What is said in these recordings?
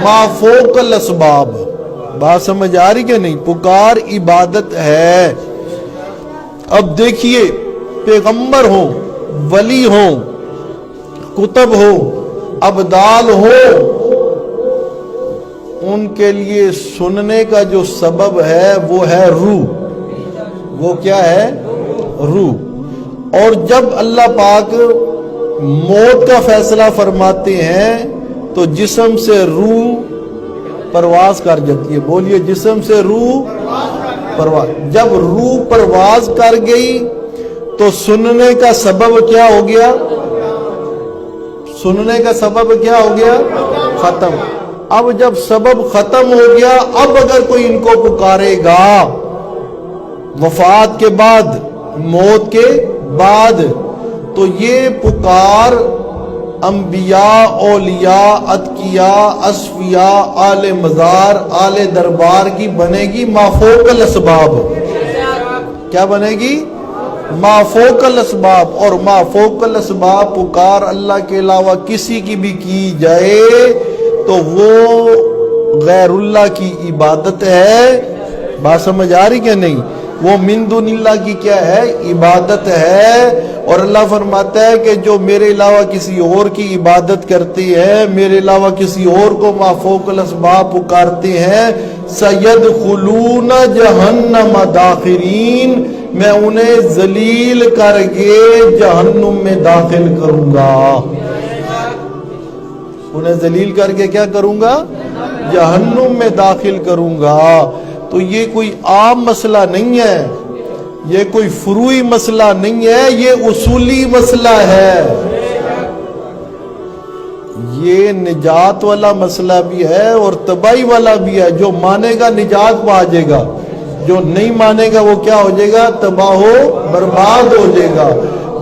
ما فوق الاسباب. بات سمجھ آ رہی کہ نہیں؟ پکار عبادت ہے. اب دیکھیے پیغمبر ہوں، ولی ہوں، کتب ہو، ابدال ہو، ان کے لیے سننے کا جو سبب ہے وہ ہے روح. وہ کیا ہے؟ روح. اور جب اللہ پاک موت کا فیصلہ فرماتے ہیں تو جسم سے روح پرواز کر جاتی ہے. بولیے، جسم سے روح پرواز. جب روح پرواز کر گئی تو سننے کا سبب کیا ہو گیا؟ سننے کا سبب کیا ہو گیا؟ ختم. اب جب سبب ختم ہو گیا، اب اگر کوئی ان کو پکارے گا وفات کے بعد، موت کے بعد، تو یہ پکار انبیاء، اولیاء، اتقیاء، اصفیاء، آل مزار، آل دربار کی بنے گی ما فوق الاسباب. کیا بنے گی؟ ما فوق الاسباب. اور ما فوق الاسباب پکار اللہ کے علاوہ کسی کی بھی کی جائے تو وہ غیر اللہ کی عبادت ہے. بات سمجھ آ رہی کہ نہیں؟ وہ من دون اللہ کی کیا ہے؟ عبادت ہے. اور اللہ فرماتا ہے کہ جو میرے علاوہ کسی اور کی عبادت کرتے ہیں، میرے علاوہ کسی اور کو ما فوق الاسباب پکارتے ہیں، سَيَدْخُلُونَ جَهَنَّمَ دَاخِرِينَ، میں انہیں ذلیل کر کے جہنم میں داخل کروں گا. انہیں ذلیل کر کے کیا کروں گا؟ جہنم میں داخل کروں گا. تو یہ کوئی عام مسئلہ نہیں ہے، یہ کوئی فروعی مسئلہ نہیں ہے، یہ اصولی مسئلہ ہے. یہ نجات والا مسئلہ بھی ہے اور تباہی والا بھی ہے. جو مانے گا نجات پا جائے گا، جو نہیں مانے گا وہ کیا ہو جائے گا؟ تباہ و برباد ہو جائے گا.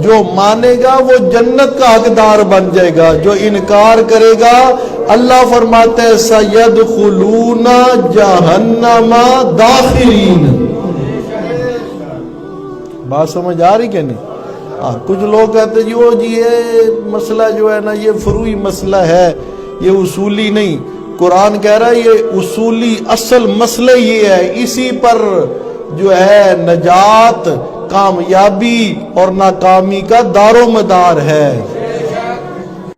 جو مانے گا وہ جنت کا حقدار بن جائے گا. جو انکار کرے گا، اللہ فرماتے ہیں سَيَدْخُلُونَ جَهَنَّمَ دَاخِرِينَ. بات سمجھ آ رہی کہ نہیں؟ کچھ لوگ کہتے جی وہ جی یہ مسئلہ جو ہے نا یہ فروعی مسئلہ ہے، یہ اصولی نہیں. قرآن کہہ رہا ہے یہ اصولی اصل مسئلہ یہ ہے، اسی پر جو ہے نجات، کامیابی اور ناکامی کا دار و مدار ہے.